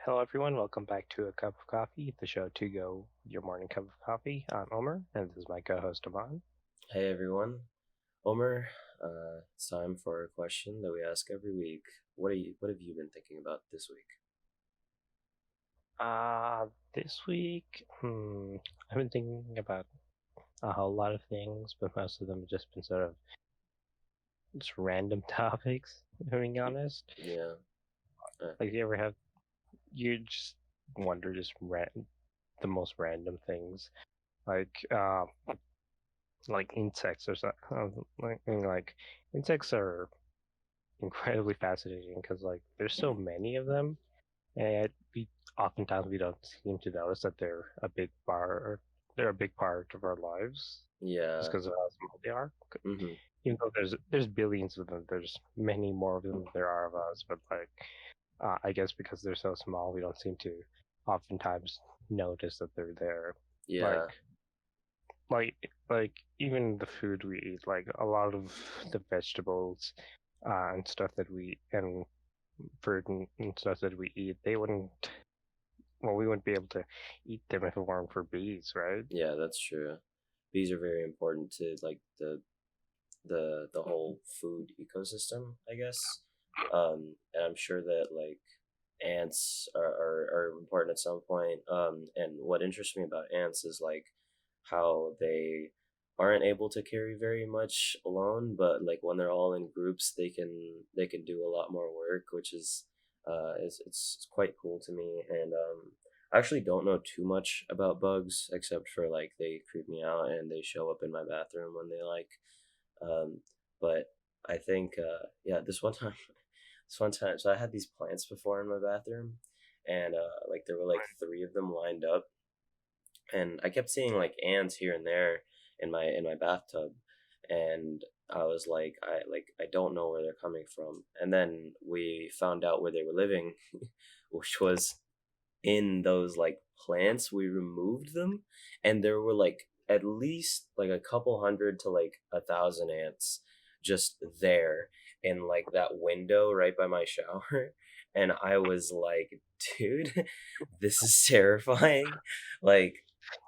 Hello, everyone. Welcome back to A Cup of Coffee, the show to go with your morning cup of coffee. I'm Omer, and this is my co-host Amaan. Hey everyone, Omer. It's time for a question that we ask every week. What have you been thinking about this week? This week, I've been thinking about a whole lot of things, but most of them have just been sort of just random topics. Being honest, Yeah. like you just wonder the most random things, like uh, like insects or something. Like insects are incredibly fascinating because like there's so many of them, and we oftentimes we don't seem to notice that they're a big part of our lives just Yeah. because of how small they are. Mm-hmm. Even though there's billions of them, there's many more of them than there are of us. But like, I guess because they're so small, we don't seem to oftentimes notice that they're there. Like Yeah. like like even the food we eat, like a lot of the vegetables and stuff that we and fruit and stuff that we eat, we wouldn't be able to eat them if it weren't for bees, right? Yeah, that's true. Bees are very important to like the whole food ecosystem, I guess. And I'm sure that like ants are important at some point. And what interests me about ants is like how they aren't able to carry very much alone, but like when they're all in groups, they can do a lot more work, which it's quite cool to me. And I actually don't know too much about bugs except for like they creep me out and they show up in my bathroom when they like um, but I think, yeah, this one time, so I had these plants before in my bathroom, and like there were like three of them lined up, and I kept seeing like ants here and there in my bathtub, and I was like I don't know where they're coming from, and then we found out where they were living, which was in those like plants. We removed them, and there were like at least like a couple hundred to like 1,000 ants just there in like that window right by my shower. And I was like, dude, this is terrifying. Like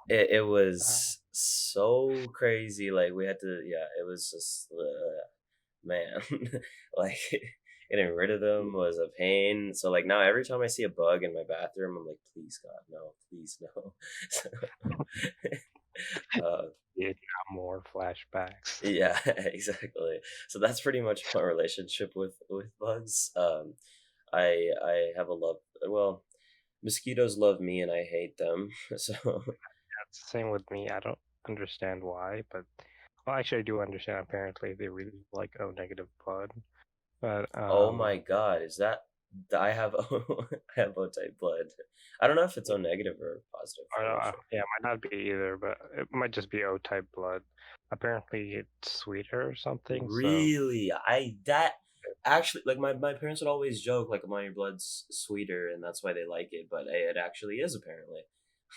it Uh, was so crazy. Like we had to, yeah, it was just man, like getting rid of them was a pain. So like now every time I see a bug in my bathroom, I'm like, please God, no, please no. So, uh, it got more flashbacks. yeah, exactly. So that's pretty much my relationship with bugs. I have a love. Well, mosquitoes love me and I hate them. So That's the same with me. I don't understand why, but well, actually, I do understand. Apparently, they really like O negative blood, but oh my God, is that I have I have O type blood. I don't know if it's O negative or positive I for don't, sure. yeah, it might not be either, but it might just be O type blood. Apparently, it's sweeter or something. So Really? I that actually like my parents would always joke like my blood's sweeter and that's why they like it, but it actually is apparently.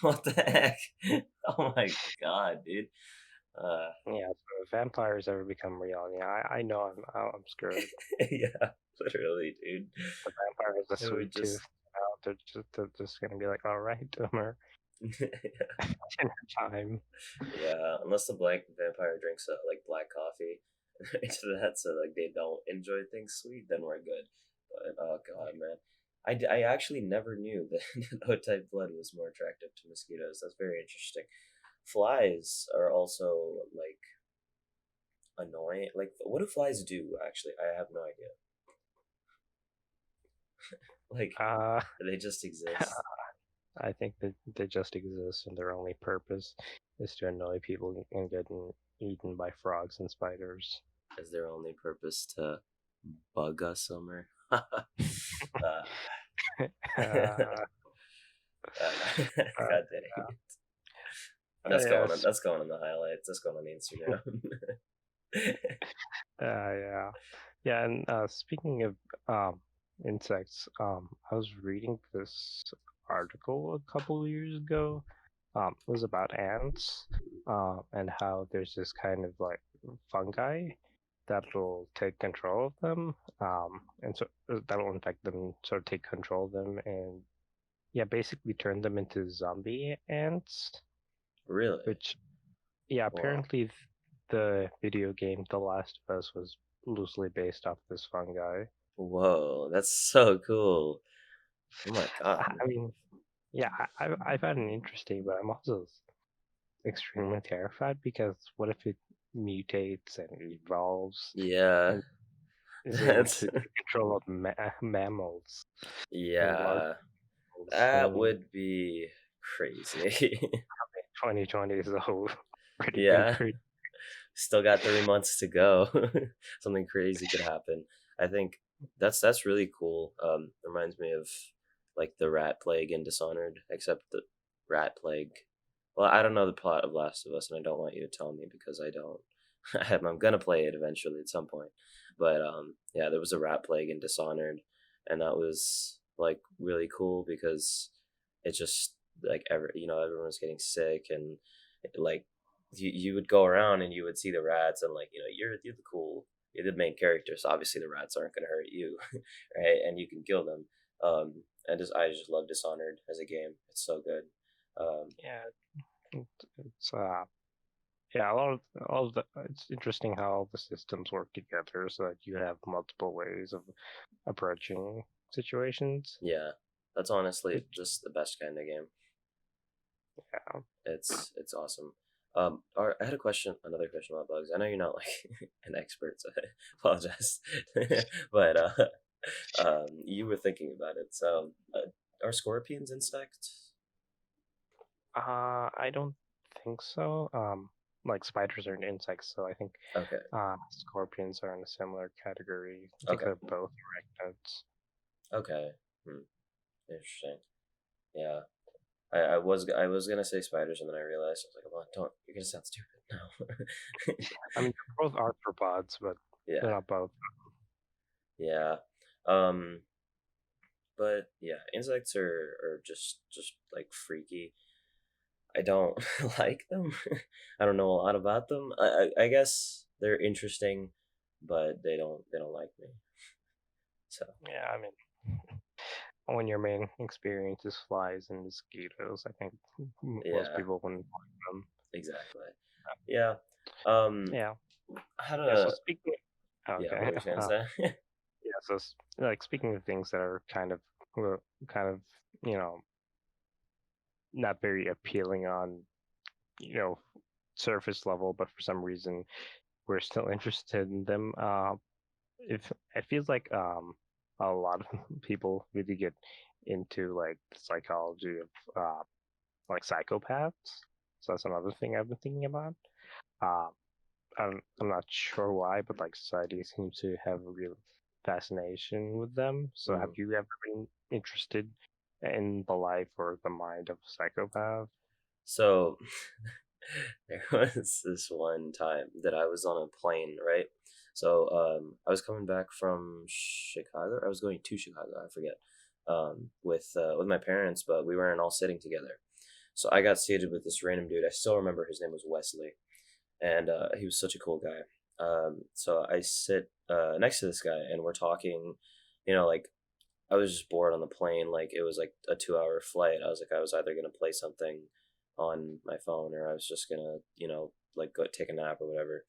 What the heck? Oh my God, dude. Uh yeah, so if vampires ever become real, yeah, I know I'm screwed. yeah, literally, dude. The vampire has a It sweet would tooth. just They're just gonna be like, all right, Boomer, dinner time. yeah, unless the blank vampire drinks like black coffee into that so like they don't enjoy things sweet, then we're good. But oh God, man. I actually never knew that O type blood was more attractive to mosquitoes. That's very interesting. Flies are also like annoying. Like, what do flies do? Actually, I have no idea. Like, Uh, they just exist I think that they just exist, and their only purpose is to annoy people and getting eaten by frogs and spiders. as their only purpose to bug us somewhere. uh, uh, God dang it. That's going on. yes, That's going on the highlights. That's going on the Instagram. yeah, yeah. And speaking of insects, I was reading this article a couple of years ago. It was about ants, and how there's this kind of like fungi that will take control of them, and so that will infect them, sort of take control of them, and yeah, basically turned them into zombie ants, Really? which, yeah, Wow. apparently the video game The Last of Us was loosely based off this fungi. Whoa, that's so cool. Oh my god. I mean, yeah, I find it interesting, but I'm also extremely terrified because what if it mutates and evolves Yeah. and is able That's to take control of mammals and large yeah. animals? That And would be crazy. 2020 is so pretty good Yeah. for Still got 3 months to go. Something crazy could happen. I think that's really cool. Reminds me of like the rat plague in Dishonored, except the rat plague. Well, I don't know the plot of Last of Us, and I don't want you to tell me because I don't. I'm gonna play it eventually at some point, but yeah, there was a rat plague in Dishonored, and that was like really cool because it just like everyone was getting sick and like you would go around and you would see the rats and like you're the cool, you're the main character, so obviously the rats aren't going to hurt you, right, and you can kill them. And I just love Dishonored as a game. It's so good. yeah. It's yeah, a lot of all of the. It's interesting how all the systems work together so that you have multiple ways of approaching situations. Yeah, that's honestly Which, just the best kind of game. yeah, It's awesome. I had another question about bugs. I know you're not like an expert, so I apologize. But you were thinking about it. So, are scorpions insects? I don't think so. Like spiders are insects, so I think Okay, scorpions are in a similar category. I think okay, they're both arachnids. okay. Hmm. Interesting. Yeah, I was gonna say spiders, and then I realized I was like, well, don't. You're gonna sound stupid. No. I mean, they're both arthropods, but they're Yeah, not both. yeah. Um, but yeah, insects are just like freaky. I don't like them. I don't know a lot about them. I guess they're interesting, but they don't like me. So Yeah, I mean, when your main experience is flies and mosquitoes, I think most yeah, people wouldn't like them. exactly. Yeah. Um, Yeah, how yeah. So to? speaking, Yeah, what okay, were you gonna say? yeah. So like speaking of things that are kind of, you know, not very appealing on, you know, surface level, but for some reason we're still interested in them. If it feels like a lot of people really get into like the psychology of like psychopaths. So that's another thing I've been thinking about. Uh, I'm not sure why, but like society seems to have a real fascination with them. So have Mm. you ever been interested in the life or the mind of a psychopath? So there was this one time that I was on a plane, right? So I was coming back from Chicago. I was going to Chicago. I forget. With my parents, but we weren't all sitting together. So I got seated with this random dude. I still remember his name was Wesley, and he was such a cool guy. So I sit next to this guy, and we're talking. Like I was just bored on the plane. Like it was like a 2 hour flight. I was either gonna play something on my phone or I was just gonna, like go take a nap or whatever,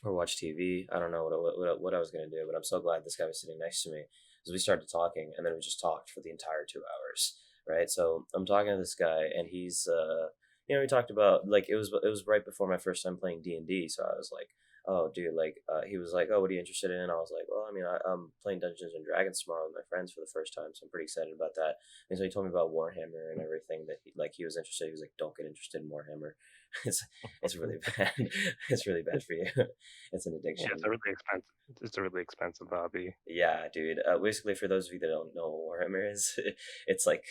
or watch TV. I don't know what I was gonna do, but I'm so glad this guy was sitting next to me because we started talking and then we just talked for the entire 2 hours. Right. So I'm talking to this guy and he's, we talked about like it was right before my first time playing D&D. So I was like, oh dude, like he was like, oh, what are you interested in? And I was like, well, I mean, I'm playing Dungeons and Dragons tomorrow with my friends for the first time, so I'm pretty excited about that. And so he told me about Warhammer and everything that he was interested. He was like, don't get interested in Warhammer. it's it's really bad. It's really bad for you. It's an Yeah, it's addiction. a really expensive. It's a really expensive hobby. Yeah, dude. Basically, for those of you that don't know what Warhammer is, it's like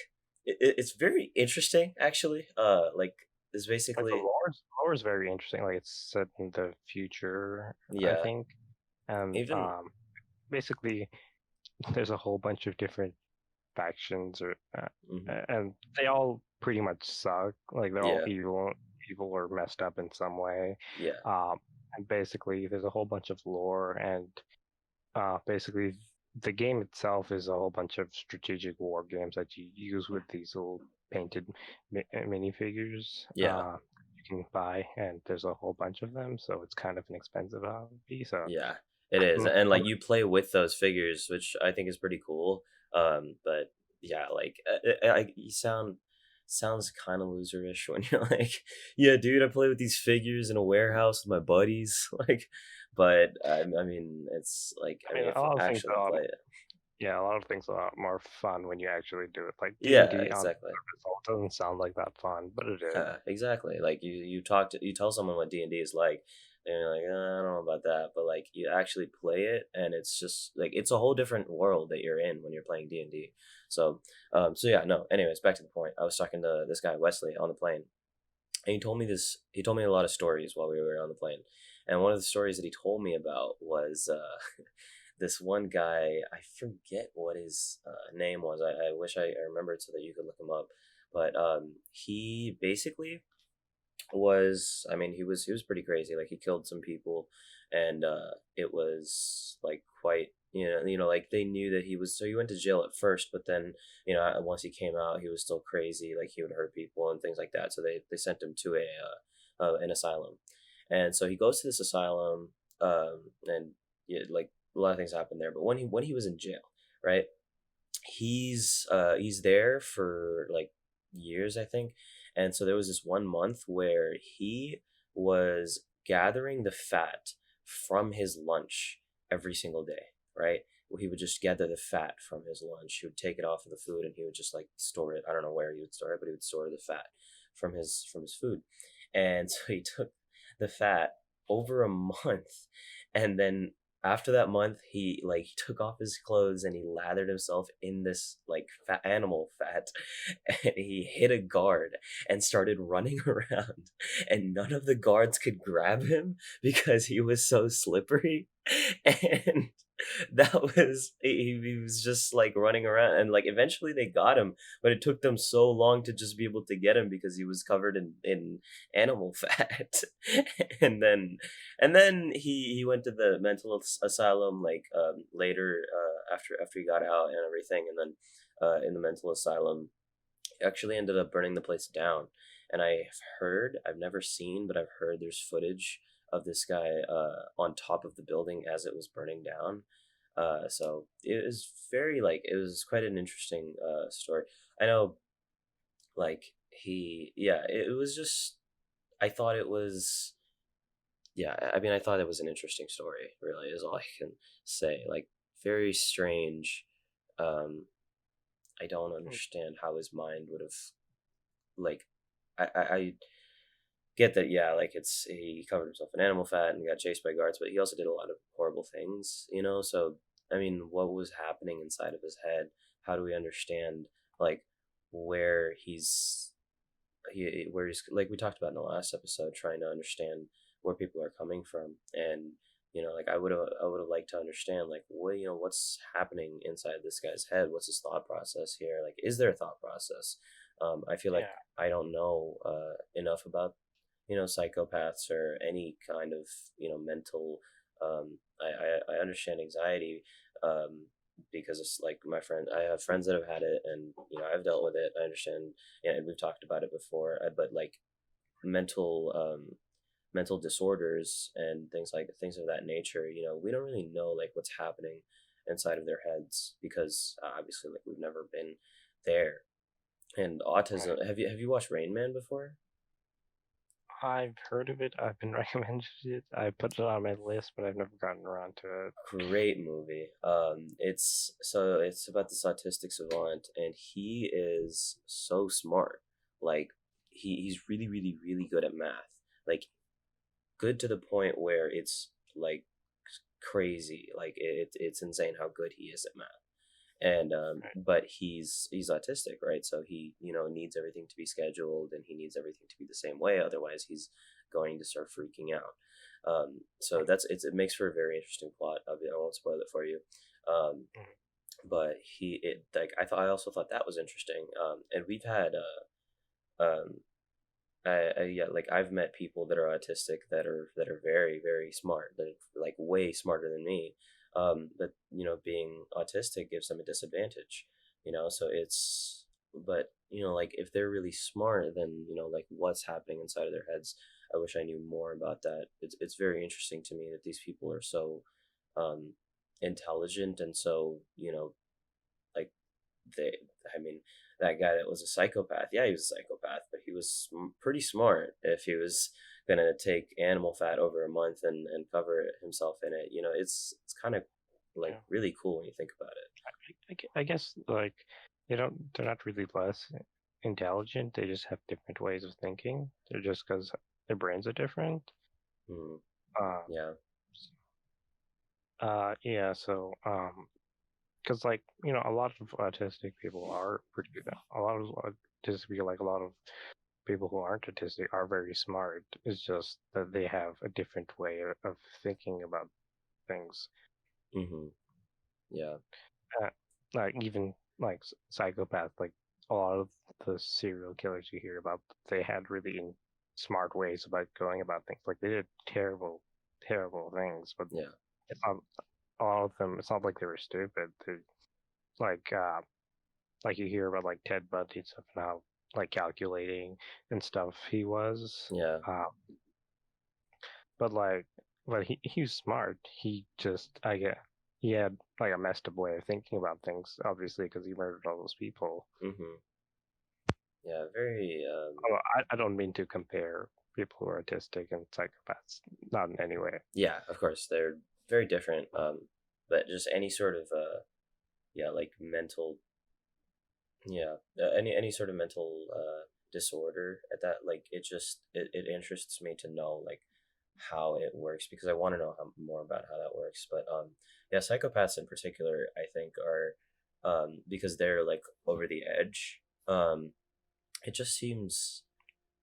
it's very interesting actually. Like it's Like the basically lore is very interesting. Like it's set in the future, I yeah. think, and Even basically there's a whole bunch of different factions, or mhm, and they all pretty much suck. Like they're all yeah, evil or messed up in some way. yeah. And basically, there's a whole bunch of lore, and basically the game itself is a whole bunch of strategic war games that you use with these little painted minifigures. Yeah, You can buy, and there's a whole bunch of them, so it's kind of an expensive hobby. So, yeah, it is, mm, and like you play with those figures, which I think is pretty cool. But yeah, like you sounds kind of loserish when you're like, yeah, dude, I play with these figures in a warehouse with my buddies, like. But I mean, it's like, I I mean, mean, if a you lot of things actually play it, yeah, a lot of things are a lot more fun when you actually do it. Like D and yeah, D on the exactly. surface all doesn't sound like that fun, but it is. Yeah, exactly. Like you tell someone what D and D is like, and you're like, I don't know about that, but like you actually play it, and it's just like it's a whole different world that you're in when you're playing D and D. So, so yeah, no. Anyways, back to the point. I was talking to this guy Wesley on the plane, and he told me this. He told me a lot of stories while we were on the plane, and one of the stories that he told me about was this one guy. I forget what his name was. I wish I remembered so that you could look him up. But he basically was, I mean, he was pretty crazy. Like he killed some people, and it was like quite, like they knew that he was, so he went to jail at first, but then, once he came out, he was still crazy. Like he would hurt people and things like that. So they sent him to an asylum, and so he goes to this asylum, and yeah, like a lot of things happened there. But when he was in jail, right? He's there for like years, I think. And so there was this 1 month where he was gathering the fat from his lunch every single day, right? Where he would just gather the fat from his lunch. He would take it off of the food and he would just like store it. I don't know where he would store it, but he would store the fat from his food. And so he took the fat over a month, and then after that month, he took off his clothes and he lathered himself in this like fat animal fat, and he hit a guard and started running around, and none of the guards could grab him because he was so slippery. And that was he was just like running around, and like eventually they got him, but it took them so long to just be able to get him because he was covered in animal fat. and then and then he went to the mental asylum like later, after he got out and everything, and then in the mental asylum he actually ended up burning the place down. And I've never seen, but I've heard there's footage of this guy on top of the building as it was burning down. So it was very like it was quite an interesting story. I know, like yeah, it was just, I thought it was, yeah, I mean, I thought it was an interesting story. Really, is all I can say. Like very strange. Um, I don't understand how his mind would have, like, I get that. Yeah, like he covered himself in animal fat and got chased by guards, but he also did a lot of horrible things. So I mean, what was happening inside of his head? How do we understand like where he's like we talked about in the last episode, trying to understand where people are coming from. And like I would have liked to understand like what's happening inside this guy's head. What's his thought process here? Like, is there a thought process? I feel like Yeah, I don't know enough about psychopaths or any kind of mental. I understand anxiety, because it's like my friend. I have friends that have had it, and I've dealt with it. I understand, and we've talked about it before. But like mental mental disorders and things of that nature, we don't really know like what's happening inside of their heads, because obviously like we've never been there. And right. autism, have you watched Rain Man before? I've heard of it. I've been recommended it. I put it on my list, but I've never gotten around to it. Great movie. It's about this autistic savant, and he is so smart. Like he's really, really, really good at math. Like good to the point where it's like crazy. Like it's insane how good he is at math. And Right. but he's autistic, right? So he needs everything to be scheduled, and he needs everything to be the same way. Otherwise, he's going to start freaking out. So it makes for a very interesting plot. I won't spoil it for you. Um, Mhm. but I also thought that was interesting. And we've had yeah, like I've met people that are autistic that are very, very smart, that are like way smarter than me. But being autistic gives them a disadvantage. So it's but like if they're really smart, then like what's happening inside of their heads. I wish I knew more about that. It's very interesting to me that these people are so um intelligent and so like they I mean that guy that was a psychopath, yeah, he was a psychopath, but he was pretty smart if he was gonna take animal fat over a month and cover himself in it. It's kind of like Yeah. really cool when you think about it. I guess like they're not really less intelligent. They just have different ways of thinking. They're just because their brains are different. Mm, Uh, yeah, yeah. So because a lot of autistic people are pretty good. A lot of autistic people, like a lot of people who aren't autistic, are very smart. It's just that they have a different way of thinking about things. mm-hmm, yeah, Uh, like even like psychopaths, like a lot of the serial killers you hear about, they had really smart ways about going about things. Like they did terrible, terrible things, but yeah, it's not all of them. It's not like they were stupid. They like uh like you hear about like Ted Bundy and stuff and how like calculating and stuff he was. yeah, Uh, but he was smart. He just I get he had like a messed up way of thinking about things, obviously, because he murdered all those people. mm-hmm, yeah, very Although I don't mean to compare people who are autistic and psychopaths, not in any way. yeah, of course they're very different. But just any sort of yeah, like mental, yeah, any sort of mental disorder at that, like it interests me to know like how it works because I want to know more about how that works. But yeah, psychopaths in particular I think are because they're like over the edge. It just seems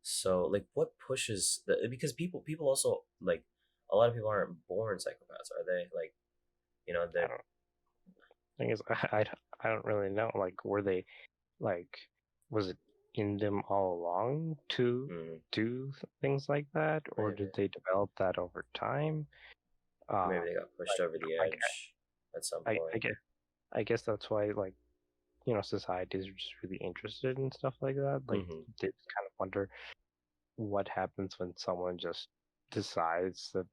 so like what pushes the because people also like a lot of people aren't born psychopaths, are they? Like I they're don't. Thing is, I don't really know. Like, were they like, was it in them all along to mm, do things like that, or maybe did they develop that over time? maybe they got pushed Like, over the like edge at some I, I point. guess I guess that's why societies are just really interested in stuff like that. Like, Mm-hmm. they kind of wonder what happens when someone just decides that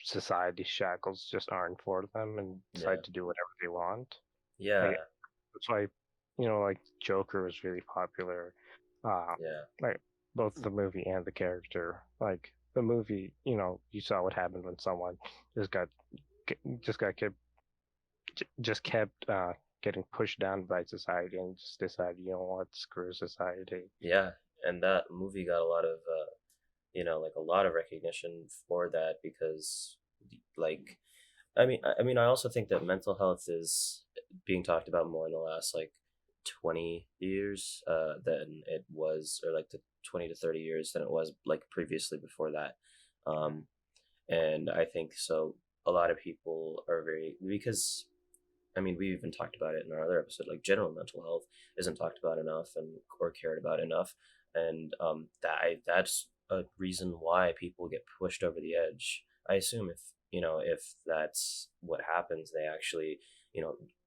society's shackles just aren't for them and Yeah, decide to do whatever they want. yeah, Like that's why like Joker was really popular. Uh, yeah, like both the movie and the character. Like the movie, you saw what happened when someone just got just got kept just kept getting pushed down by society and just decided, what, screw society. yeah. And that movie got a lot of like a lot of recognition for that because like I also think that mental health is being talked about more in the last like 20 years than it was, or like the 20 to 30 years than it was like previously before that. Um, and I think so. A lot of people are very because we even talked about it in our other episode. Like general mental health isn't talked about enough and or cared about enough, and that's a reason why people get pushed over the edge. I assume if that's what happens, they actually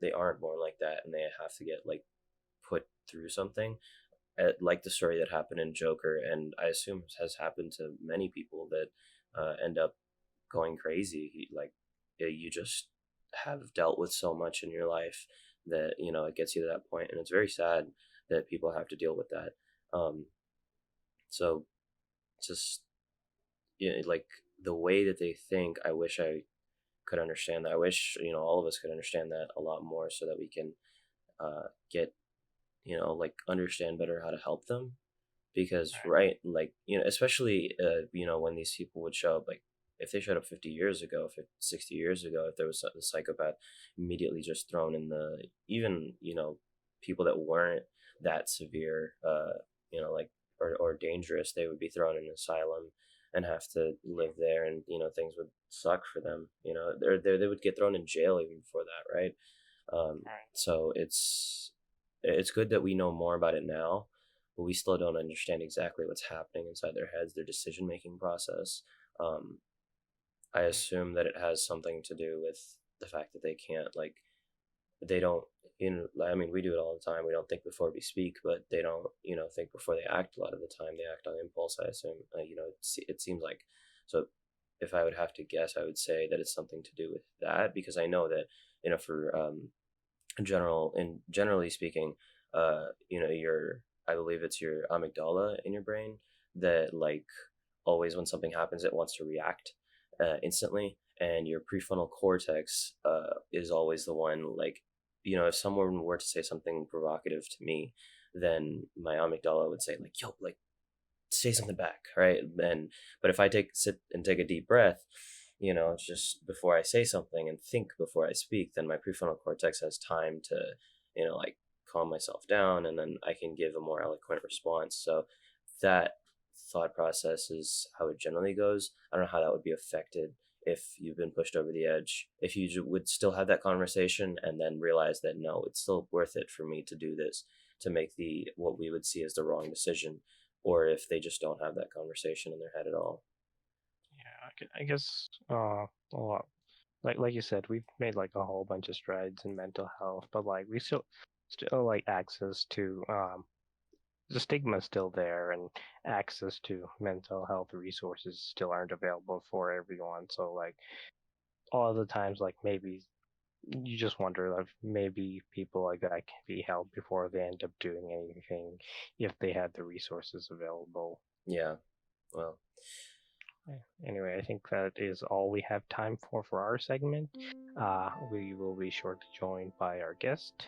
they aren't born like that, and they have to get like put through something. Like the story that happened in Joker, and I assume has happened to many people that end up going crazy. Like you just have dealt with so much in your life that it gets you to that point, and it's very sad that people have to deal with that. Um, so just like the way that they think, I wish I could understand that. I wish all of us could understand that a lot more, so that we can get like understand better how to help them because right like especially when these people would show up, like if they showed up 50 years ago, 50, 60 years ago, if there was a psychopath immediately just thrown in the even people that weren't that severe like or dangerous, they would be thrown in an asylum and have to live there, and things would suck for them. They would get thrown in jail even before that, right? um, Right. so it's good that we know more about it now, but we still don't understand exactly what's happening inside their heads, their decision making process. Um, I assume that it has something to do with the fact that they can't like they don't I mean, we do it all the time. We don't think before we speak, but they don't think before they act. A lot of the time they act on impulse, I assume. It seems like. So if I would have to guess, I would say that it's something to do with that, because I know that for generally speaking, your I believe it's your amygdala in your brain that, like, always when something happens, it wants to react instantly, and your prefrontal cortex is always the one, like, if someone were to say something provocative to me, then my amygdala would say, like, yo, like, say something back, right? But if I sit and take a deep breath, just before I say something and think before I speak, then my prefrontal cortex has time to, like, calm myself down, and then I can give a more eloquent response. So that thought process is how it generally goes. I don't know how that would be affected if you've been pushed over the edge, if you would still have that conversation and then realize that, no, it's still worth it for me to do this, to make what we would see as the wrong decision, or if they just don't have that conversation in their head at all. Yeah, I guess a lot. Like you said, we've made like a whole bunch of strides in mental health, but like we still like access to the stigma is still there, and access to mental health resources still aren't available for everyone. So like all the times, like maybe you just wonder if maybe people like that can be helped before they end up doing anything if they had the resources available. Yeah, well, Anyway, I think that is all we have time for our segment. We will be shortly joined by our guest.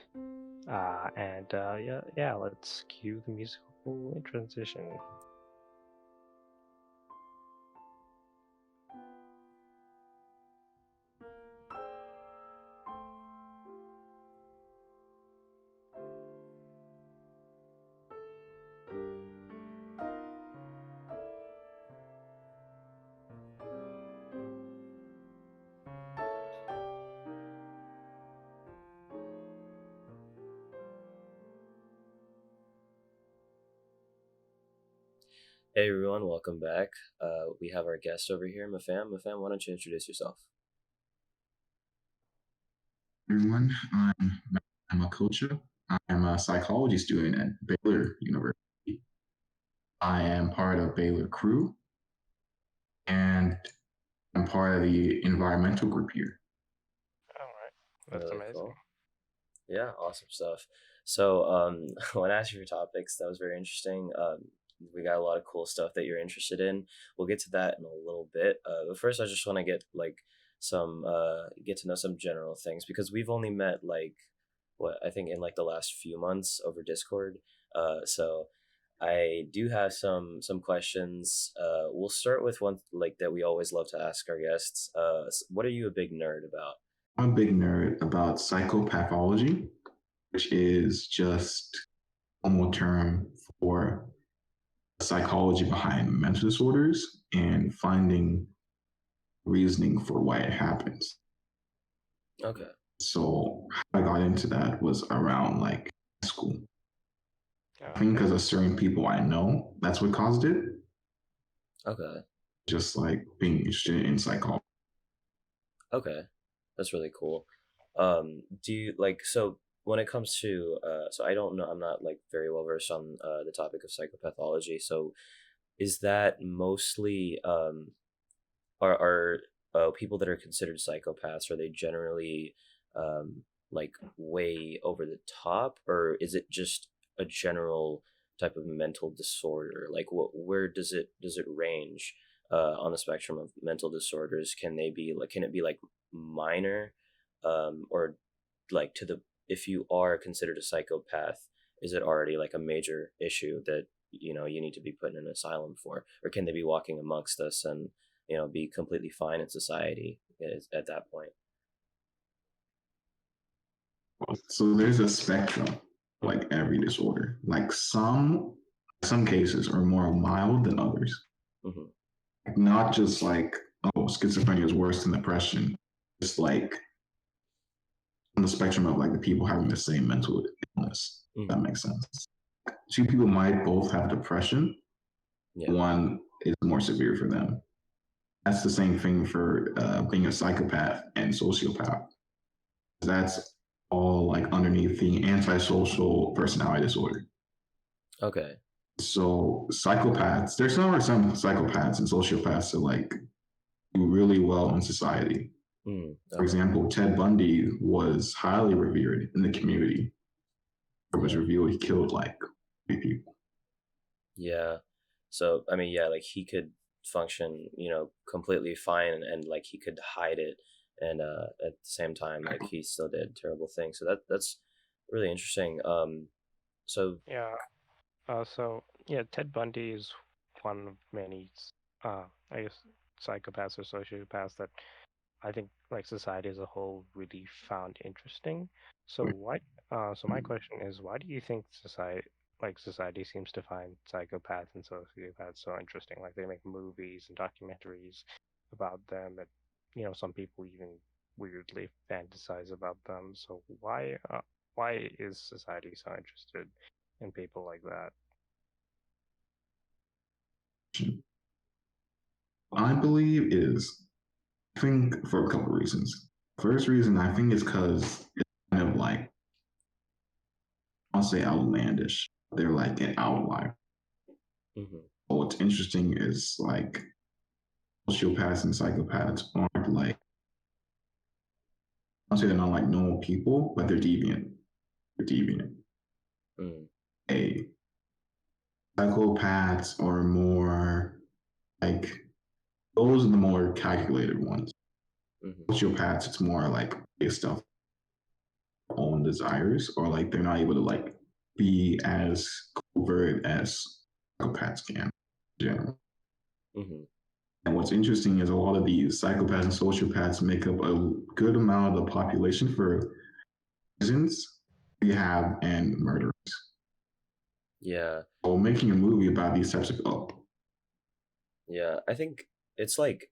Yeah, let's cue the musical transition. hey everyone, welcome back. We have our guest over here, Mafam. Mafam, why don't you introduce yourself? Everyone. I'm a coach. I'm a psychology student at Baylor University. I am part of Baylor Crew, and I'm part of the environmental group here. All right, that's Really amazing. cool. Yeah, awesome stuff. So, when I asked you for topics, that was very interesting. We got a lot of cool stuff that you're interested in. We'll get to that in a little bit. But first, I just want to get to know some general things, because we've only met, like, what I think in like the last few months over Discord. So I do have some questions. We'll start with one, like, that we always love to ask our guests. What are you a big nerd about? I'm a big nerd about psychopathology, which is just a normal term for psychology behind mental disorders and finding reasoning for why it happens. Okay. So how I got into that was around like school. I think because of certain people I know, that's what caused it. Okay. Just like being interested in psychology. Okay, that's really cool. Do you like, so when it comes to so I don't know, I'm not like very well versed on the topic of psychopathology. So is that mostly are people that are considered psychopaths, are they generally like way over the top, or is it just a general type of mental disorder? Like, where does it range on the spectrum of mental disorders? Can it be like minor, or like to the if you are considered a psychopath, is it already like a major issue that you need to be put in an asylum for, or can they be walking amongst us and be completely fine in society at that point? So there's a spectrum, like every disorder. Like some cases are more mild than others. Mm-hmm. Not just like, oh, schizophrenia is worse than depression. It's like on the spectrum of like the people having the same mental illness. Mm-hmm. That makes sense. Two people might both have depression. Yeah. One is more severe for them. That's the same thing for being a psychopath and sociopath. That's all like underneath the antisocial personality disorder. Okay. So psychopaths, there's some psychopaths and sociopaths that like do really well in society. For Okay. example, Ted Bundy was highly revered in the community. It was Yeah. revealed he killed like 3 people. Yeah. So I mean, yeah, like he could function, completely fine, and like he could hide it, and at the same time, like he still did terrible things. So that's really interesting. So Yeah. So yeah, Ted Bundy is one of many, I guess, psychopaths or sociopaths that I think like society as a whole really found interesting. So why? So my question is, why do you think society seems to find psychopaths and sociopaths so interesting? Like they make movies and documentaries about them, and some people even weirdly fantasize about them. So why is society so interested in people like that? I believe is, I think for a couple of reasons. First reason I think is because it's kind of like, I'll say outlandish. They're like an outlier. mhm, But what's interesting is like sociopaths and psychopaths aren't like, I'll say they're not like normal people, but they're deviant. They're deviant. mm, A psychopaths are more like, those are the more calculated ones. mhm, Sociopaths, it's more like based off own desires, or like they're not able to like be as covert as psychopaths can in general. mhm. And what's interesting is a lot of these psychopaths and sociopaths make up a good amount of the population for prisons, rehab, and murder. Yeah. So making a movie about these types of Yeah. I think it's like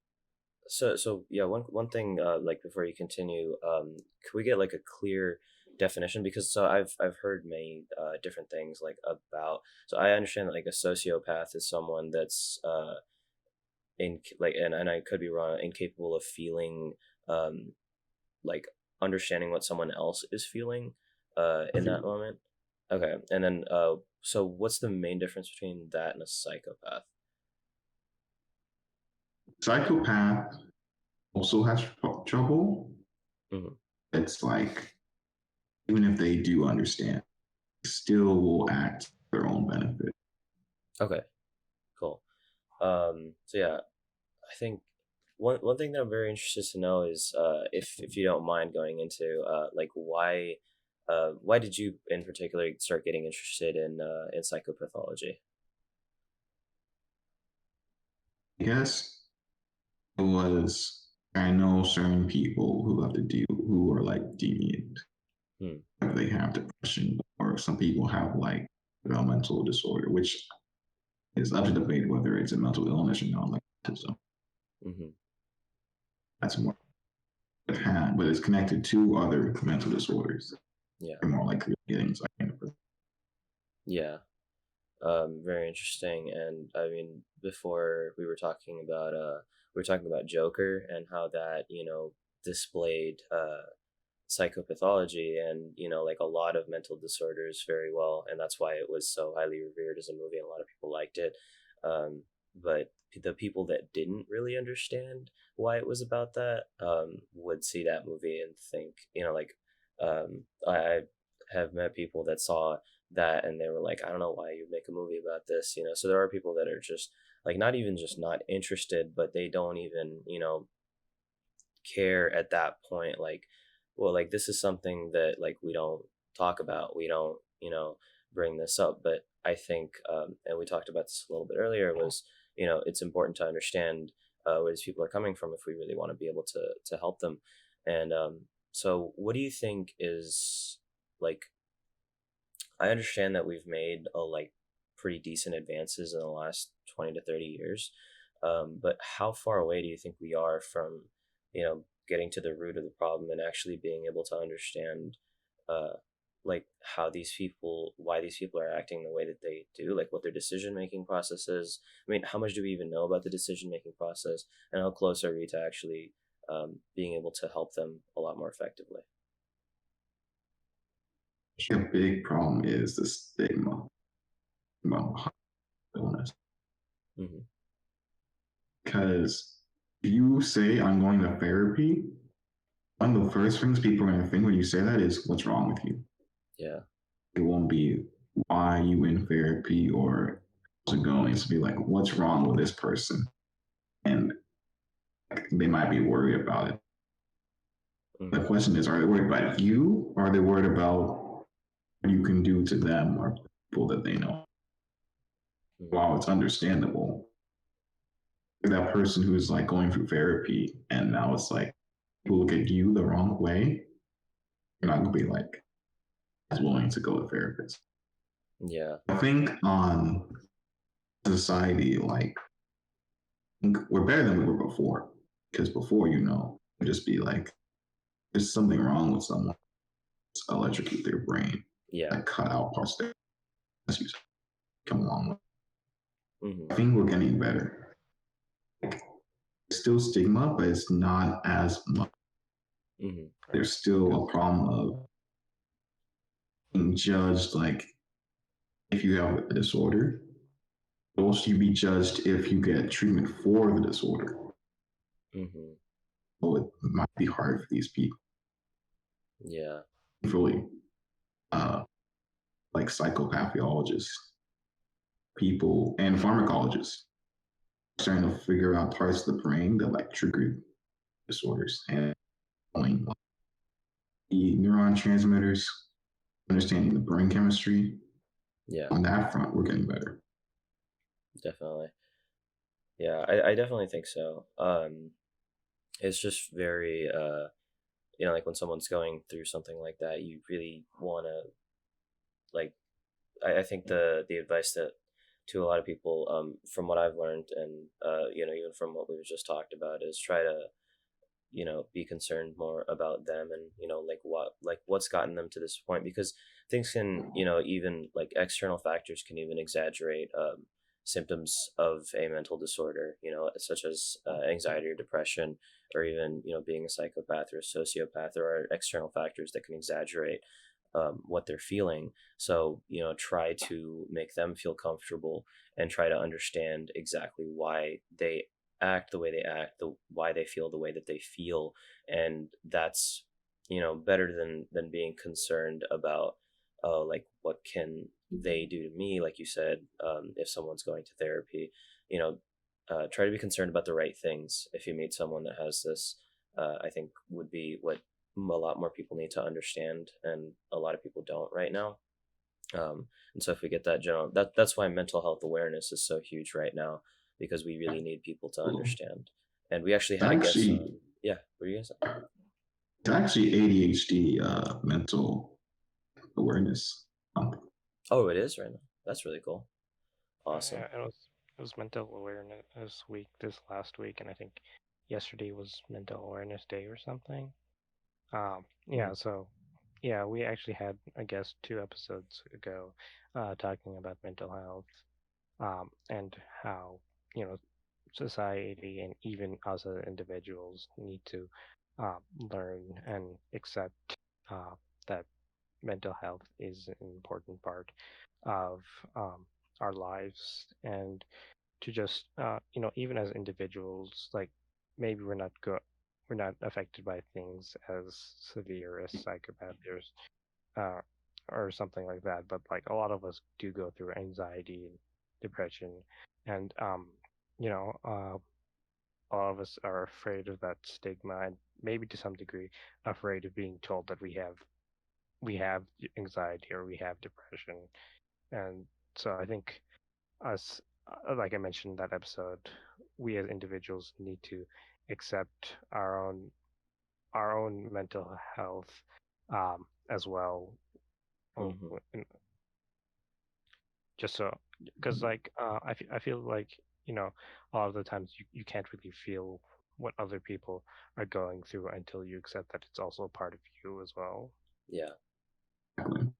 so yeah, one thing like before you continue, could we get like a clear definition? Because so I've heard many different things like about, so I understand that like a sociopath is someone that's in like, and I could be wrong, incapable of feeling um like understanding what someone else is feeling in that moment. Okay. And then so what's the main difference between that and a psychopath? psychopath also has trouble. Hmm. It's like, even if they do understand, still will act for their own benefit. Okay, cool. So yeah, I think one thing that I'm very interested to know is if you don't mind going into like why did you in particular start getting interested in psychopathology? I guess it was, I know certain people who have to deal, who are like deviant. Hmm. They have depression, or some people have like developmental disorder, which is up to debate whether it's a mental illness or not, like autism. Hmm. That's more had, but it's connected to other mental disorders. Yeah. They're more likely to get anxiety. Yeah. Very interesting. And I mean, before we were talking about Joker and how that displayed psychopathology and like a lot of mental disorders very well, and that's why it was so highly revered as a movie and a lot of people liked it. But the people that didn't really understand why it was about that would see that movie and think, like I have met people that saw that and they were like, I don't know why you make a movie about this. So there are people that are just like not even just not interested, but they don't even care at that point, like, well, like this is something that like we don't talk about, we don't bring this up. But I think and we talked about this a little bit earlier, was it's important to understand where these people are coming from if we really want to be able to help them. And so what do you think is like, I understand that we've made a like pretty decent advances in the last 20 to 30 years. But how far away do you think we are from, getting to the root of the problem and actually being able to understand, uh, like why these people are acting the way that they do, like what their decision making process is? I mean, how much do we even know about the decision making process, and how close are we to actually being able to help them a lot more effectively? A big problem is the stigma about illness. Mm-hmm. Because if you say I'm going to therapy, one of the first things people are going to think when you say that is, what's wrong with you? Yeah. It won't be, why are you in therapy, or how's it going? It's be like, what's wrong with this person? And they might be worried about it. The Mm-hmm. question is, are they worried about you, or are they worried about what you can do to them or people that they know? Mm-hmm. While it's understandable, that person who's like going through therapy and now it's like people look at you the wrong way, you're not gonna be like as willing to go to therapist. Yeah. I think on society, like we're better than we were before. Because before, it'd just be like there's something wrong with someone. Just electrocute their brain, Yeah. like cut out parts that you come along with. Mm-hmm. I think we're getting better. Like, there's still stigma, but it's not as much. Mm-hmm. There's still a problem of being judged, like if you have a disorder, or else you be judged if you get treatment for the disorder. Mm-hmm. So it might be hard for these people. Yeah. Really, uh, like psychopathologists, people, and pharmacologists trying to figure out parts of the brain that like trigger disorders and knowing like, the neuron transmitters, understanding the brain chemistry. Yeah. On that front, we're getting better. Definitely. Yeah. I definitely think so. It's just very like when someone's going through something like that, you really want to like. I think the advice that to a lot of people, from what I've learned, and even from what we've just talked about, is try to be concerned more about them, and what's gotten them to this point, because things can, even like external factors can even exaggerate symptoms of a mental disorder, such as anxiety or depression, or even being a psychopath or a sociopath. There are external factors that can exaggerate what they're feeling. So try to make them feel comfortable, and try to understand exactly why they act the way they act, why they feel the way that they feel. And that's better than being concerned about, oh, like what can they do to me, like you said. If someone's going to therapy, try to be concerned about the right things. If you meet someone that has this, I think would be what a lot more people need to understand, and a lot of people don't right now. And so if we get that general, that's why mental health awareness is so huge right now, because we really need people to understand. And we actually had a guest Actually, on. Yeah, what are you guys saying? it's actually ADHD, mental awareness. Oh, it is right now. That's really cool. Awesome. Yeah, it was mental awareness week this last week, and I think yesterday was mental awareness day or something. Mm. Yeah, so yeah, we actually had a guest 2 episodes ago, talking about mental health, and how you know society and even us as individuals need to learn and accept that mental health is an important part of our lives, and to just even as individuals, like maybe we're not affected by things as severe as psychopaths uh, or something like that, but like a lot of us do go through anxiety and depression, and a lot of us are afraid of that stigma, and maybe to some degree afraid of being told that we have anxiety or we have depression. And so I think us, like I mentioned in that episode, we as individuals need to accept our own mental health, as well. um, Mm-hmm. and just so, because like I feel like a lot of the times you can't really feel what other people are going through until you accept that it's also a part of you as well. Yeah, Exactly.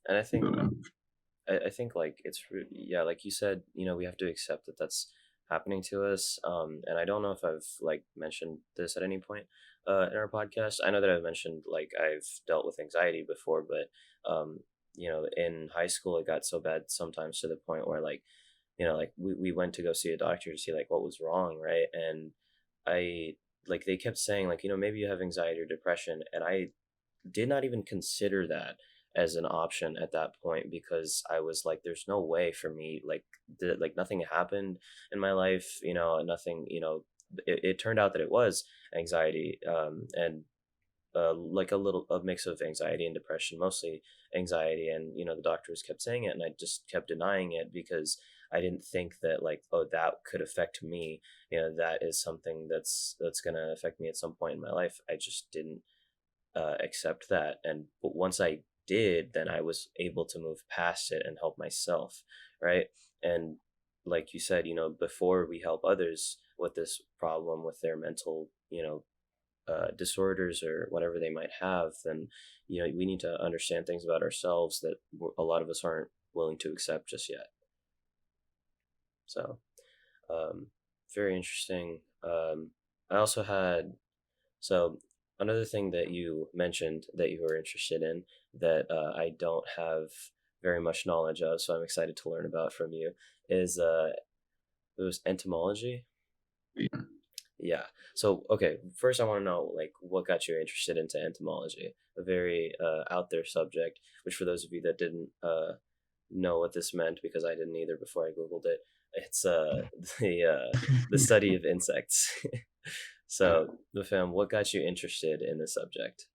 and I think But, I think like yeah, like you said, we have to accept that that's happening to us. And I don't know if I've like mentioned this at any point in our podcast. I know that I've mentioned like I've dealt with anxiety before, but in high school it got so bad sometimes to the point where like, like we went to go see a doctor to see like what was wrong, right? And I like they kept saying like, maybe you have anxiety or depression, and I did not even consider that as an option at that point, because I was like, there's no way for me, like like nothing happened in my life, nothing, it turned out that it was anxiety, and like a mix of anxiety and depression, mostly anxiety. And the doctors kept saying it, and I just kept denying it because I didn't think that like, oh, that could affect me, that is something that's going to affect me at some point in my life. I just didn't accept that. And but once I did, then I was able to move past it and help myself, right? And like you said, before we help others with this problem, with their mental, disorders or whatever they might have, then we need to understand things about ourselves that a lot of us aren't willing to accept just yet. So very interesting. I also had, so another thing that you mentioned that you were interested in that I don't have very much knowledge of, so I'm excited to learn about from you, is it was entomology. Yeah. So, okay, first I want to know, like, what got you interested into entomology? A very out there subject, which for those of you that didn't know what this meant, because I didn't either before I Googled it, it's the study of insects. So, Mafam, what got you interested in the subject?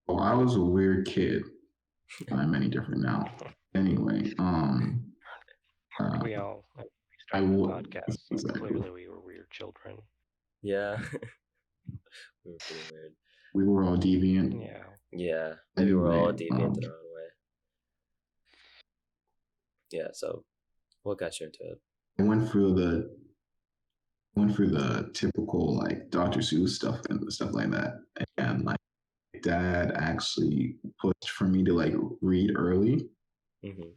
Well, I was a weird kid. I'm many different now. Anyway, We all I started the will podcast, so exactly. clearly we were weird children. Yeah. We were pretty weird. We were all deviant. Yeah. Maybe we're all Anyway, deviant in our own way. Yeah. So, what got you into it? I went through the typical like Dr. Seuss stuff and stuff like that, and like dad actually pushed for me to like read early. Mm-hmm.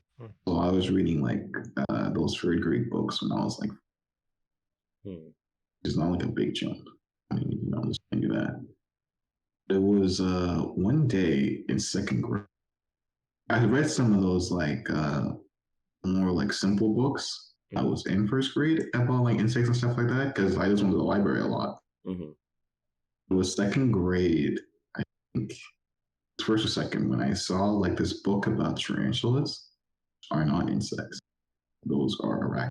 So I was reading like those third grade books when I was like, it's not like a big jump. I mean, just do that. There was one day in second grade, I read some of those like more like simple books. I was in first grade about like insects and stuff like that because I just went to the library a lot. Mm-hmm. It was second grade, I think, first or second, when I saw like this book about tarantulas, which are not insects. Those are arachnids.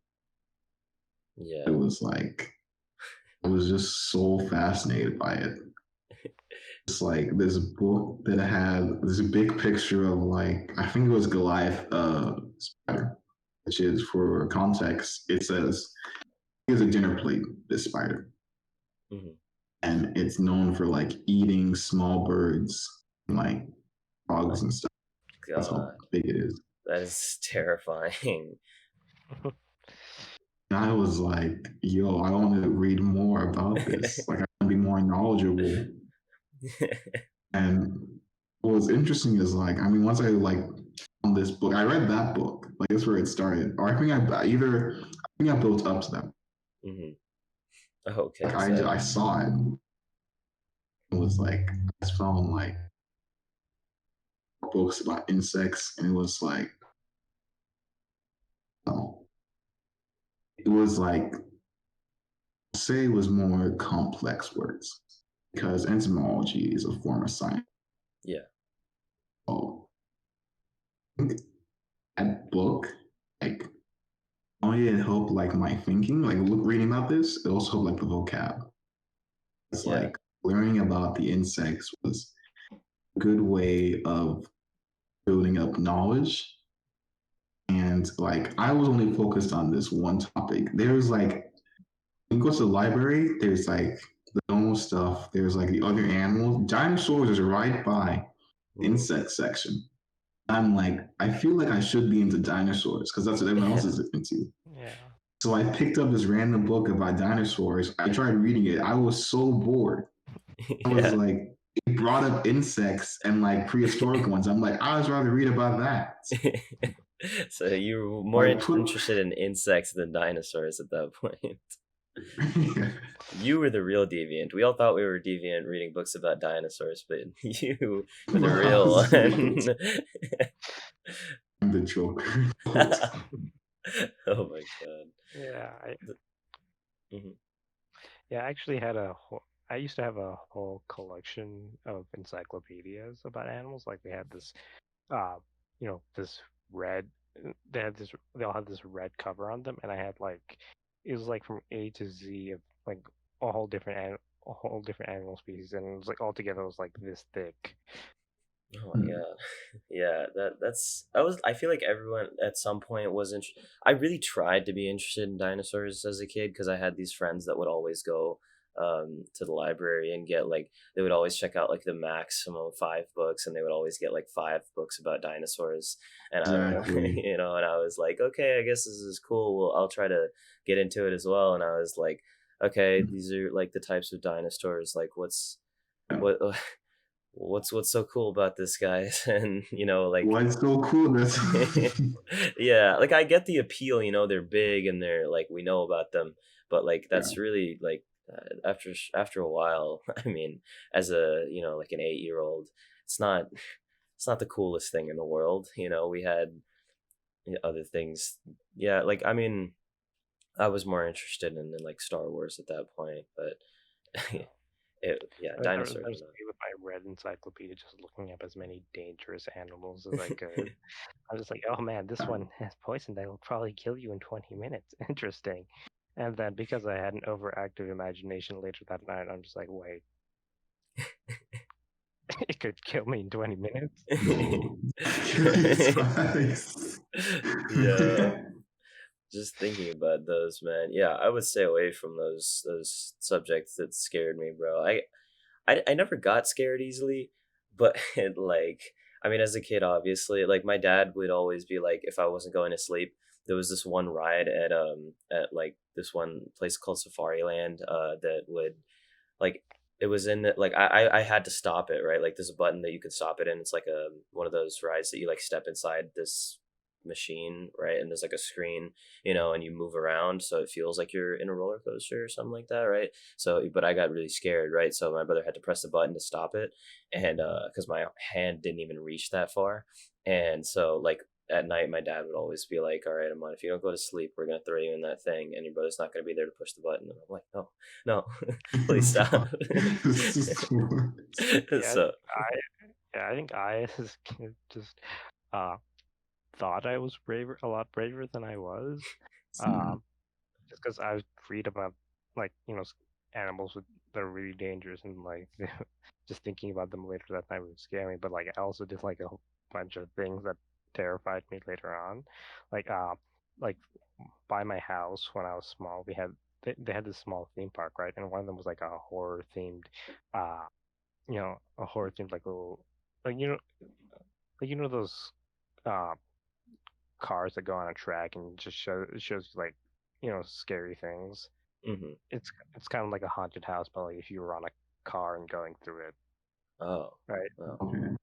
Yeah. It was like, I was just so fascinated by it. It's like this book that had this big picture of like, I think it was Goliath spider, which is, for context, it says, here's a dinner plate, this spider. Mm-hmm. And it's known for like eating small birds, like frogs and stuff. God. That's how big it is. That is terrifying. And I was like, yo, I want to read more about this. Like, I want to be more knowledgeable. And what was interesting is like, I mean, once I like on this book, I read that book. Like, that's where it started. Or I think I built up to that. Mm-hmm. Okay. Like, I saw it. It was like, I just found like books about insects, and it was like, it was like, say it was more complex words, because entomology is a form of science. Yeah. So that book, like, only it helped like my thinking, like reading about this, it also helped like the vocab. It's like learning about the insects was a good way of building up knowledge. And like, I was only focused on this one topic. There's like, when you go to the library, there's like the normal stuff. There's like the other animals. Dinosaurs is right by the insect section. I'm like, I feel like I should be into dinosaurs because that's what everyone else is into. Yeah. So I picked up this random book about dinosaurs. I tried reading it. I was so bored. I was like, it brought up insects and like prehistoric ones. I'm like, I'd rather read about that. So you were more interested in insects than dinosaurs at that point. You were the real deviant. We all thought we were deviant reading books about dinosaurs, but you were the real one. I'm the Joker. Oh my god. Yeah, Mhm. yeah, I actually had a whole. I used to have a whole collection of encyclopedias about animals. Like we had this, uh, this red. They had this. They all had this red cover on them, and I had like, it was like from A to Z of like a whole different animal species, and it was like altogether it was like this thick. Oh my god. Yeah, I feel like everyone at some point was I really tried to be interested in dinosaurs as a kid because I had these friends that would always go to the library and get like they would always check out like the maximum 5 books and they would always get like 5 books about dinosaurs and Exactly. and I was like, okay, I guess this is cool. Well, I'll try to get into it as well. And I was like, okay, these are like the types of dinosaurs. Like, what what's so cool about this guy? And like What's so cool? That's yeah, like I get the appeal, they're big and they're like we know about them, but like yeah. that's really like after a while, I mean, as a like an 8-year old, it's not the coolest thing in the world. We had other things. Yeah, like I mean, I was more interested in like Star Wars at that point, but yeah, There dinosaurs. was me with my red encyclopedia, just looking up as many dangerous animals as I could. I was just like, oh man, this one has poison that will probably kill you in 20 minutes. Interesting. And then because I had an overactive imagination later that night, I'm just like, wait, it could kill me in 20 minutes. No. Curious eyes. Yeah, just thinking about those, man. Yeah, I would stay away from those subjects that scared me, bro. I never got scared easily, but like I mean, as a kid, obviously, like my dad would always be like, if I wasn't going to sleep, there was this one ride at like this one place called Safari Land that would like it was in the, like I had to stop it, right? Like there's a button that you could stop it in. It's like a one of those rides that you like step inside this machine, right? And there's like a screen, and you move around so it feels like you're in a roller coaster or something like that, right? So but I got really scared, right? So my brother had to press the button to stop it, and because my hand didn't even reach that far. And so like at night my dad would always be like, all right, Amon, if you don't go to sleep, we're gonna throw you in that thing and your brother's not gonna be there to push the button. And I'm like, no, no, please stop. This is cool. Yeah, So I think I as a kid just uh thought I was a lot braver than I was. Mm. Um, just because I read about like animals that are really dangerous and like just thinking about them later that night would scare me. But like I also did like a whole bunch of things that terrified me later on, like like by my house when I was small, they had this small theme park, right, and one of them was like a horror themed, uh, a horror themed like little like those uh cars that go on a track and just it shows you like scary things. mhm. It's kind of like a haunted house, but like if you were on a car and going through it, Oh, right? well. Okay.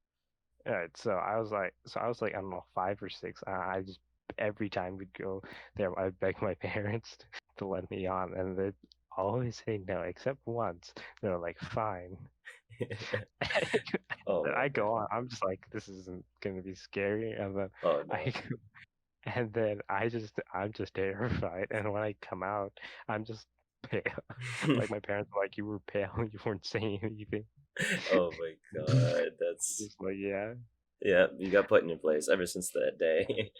Right. So I was like, I don't know, 5 or 6. I just every time we'd go there, I'd beg my parents to let me on, and they'd always say no, except once. They're like, fine. Oh And my I go god. on. I'm just like, this isn't gonna be scary, and then Oh I no. and then I'm just terrified. And when I come out, I'm just pale. Like my parents were like, you were pale, you weren't saying anything. Oh my god. That's Just like, yeah. yeah. You got put in your place ever since that day.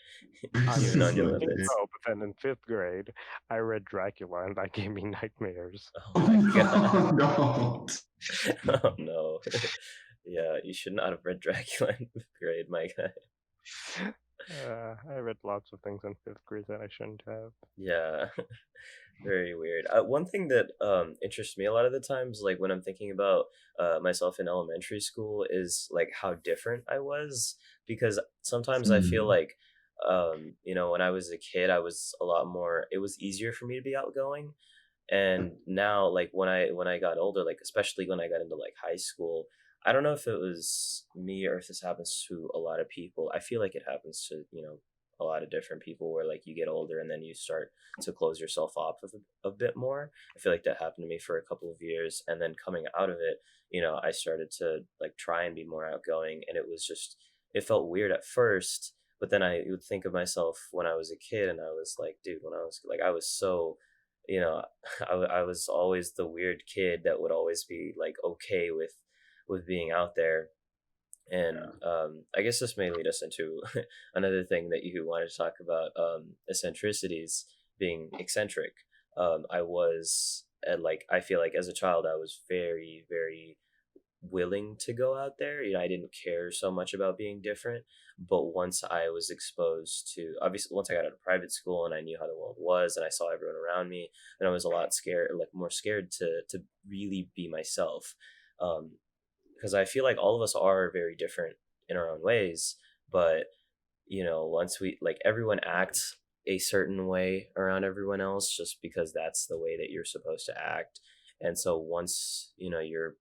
I You've mean, known your you think limits. so, but then in 5th grade, I read Dracula, and that gave me nightmares. Oh Oh my god. no, no. Oh no. Yeah, you should not have read Dracula in 5th grade, my guy. I read lots of things in 5th grade that I shouldn't have. Yeah. Very weird. One thing that interests me a lot of the times, like when I'm thinking about myself in elementary school, is like how different I was. Because sometimes I feel Mm. like, when I was a kid, I was a lot more. It was easier for me to be outgoing, and now, like when I got older, like especially when I got into like high school, I don't know if it was me or if this happens to a lot of people. I feel like it happens to a lot of different people where like you get older and then you start to close yourself off a bit more. I feel like that happened to me for a couple of years, and then coming out of it, I started to like try and be more outgoing, and it was just, it felt weird at first, but then I would think of myself when I was a kid, and I was like, dude, when I was like, I was so, you know, I was always the weird kid that would always be like okay with being out there. And I guess this may lead us into another thing that you wanted to talk about, eccentricities, being eccentric. I was at like, I feel like as a child I was very, very willing to go out there. I didn't care so much about being different. But once I was exposed to, obviously, once I got out of private school and I knew how the world was and I saw everyone around me, then I was a lot scared, like more scared to really be myself. Because I feel like all of us are very different in our own ways. But, once we, like, everyone acts a certain way around everyone else just because that's the way that you're supposed to act. And so once, you're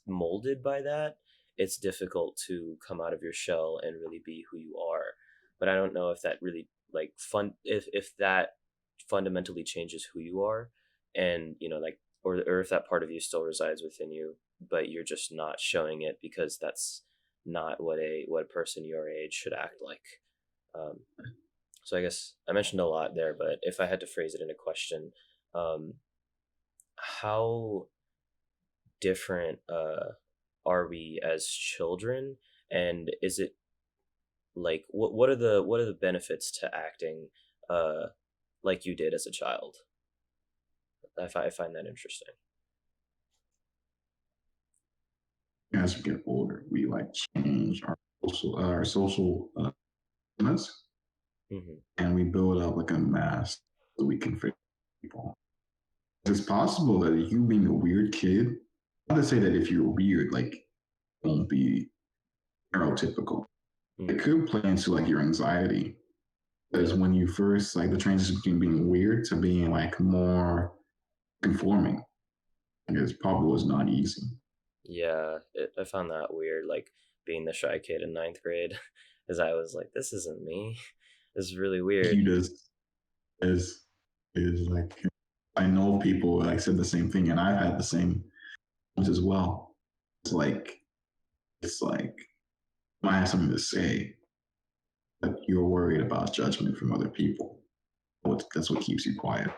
molded by that, it's difficult to come out of your shell and really be who you are. But I don't know if that really like fun if that fundamentally changes who you are, and like, or if that part of you still resides within you, but you're just not showing it because that's not what a person your age should act like. Um, so I guess I mentioned a lot there, but if I had to phrase it in a question, um, how different are we as children, and is it like what are the benefits to acting uh like you did as a child? I find that interesting. As we get older, we like change our social limits, Hmm. and we build up like a mask so we can fit people. It's possible that you being a weird kid, not to say that if you're weird, like, won't be neurotypical. It Hmm. could play into like your anxiety. Because Yeah. when you first, like, the transition between being weird to being like more conforming, like, it probably was not easy. Yeah, I found that weird, like being the shy kid in ninth grade, because I was like, this isn't me. This is really weird. You just is like, I know people like said the same thing, and I've had the same ones as well. It's like I have something to say, but you're worried about judgment from other people. That's what keeps you quiet.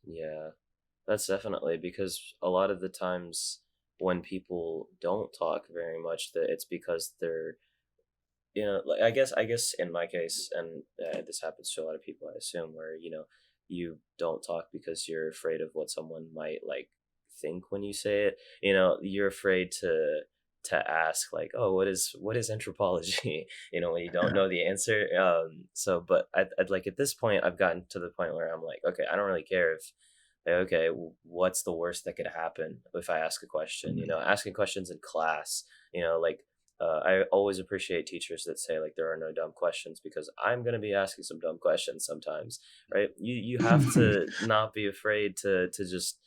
Yeah, that's definitely because a lot of the times when people don't talk very much, that it's because they're, like, I guess in my case, and this happens to a lot of people, I assume, where you don't talk because you're afraid of what someone might like think when you say it. You're afraid to ask like, oh, what is anthropology, when you don't Yeah. know the answer. So but I'd like, at this point I've gotten to the point where I'm like, okay, I don't really care if, like, okay, what's the worst that could happen if I ask a question? Asking questions in class, like, I always appreciate teachers that say like there are no dumb questions, because I'm gonna be asking some dumb questions sometimes, right? You have to not be afraid to just,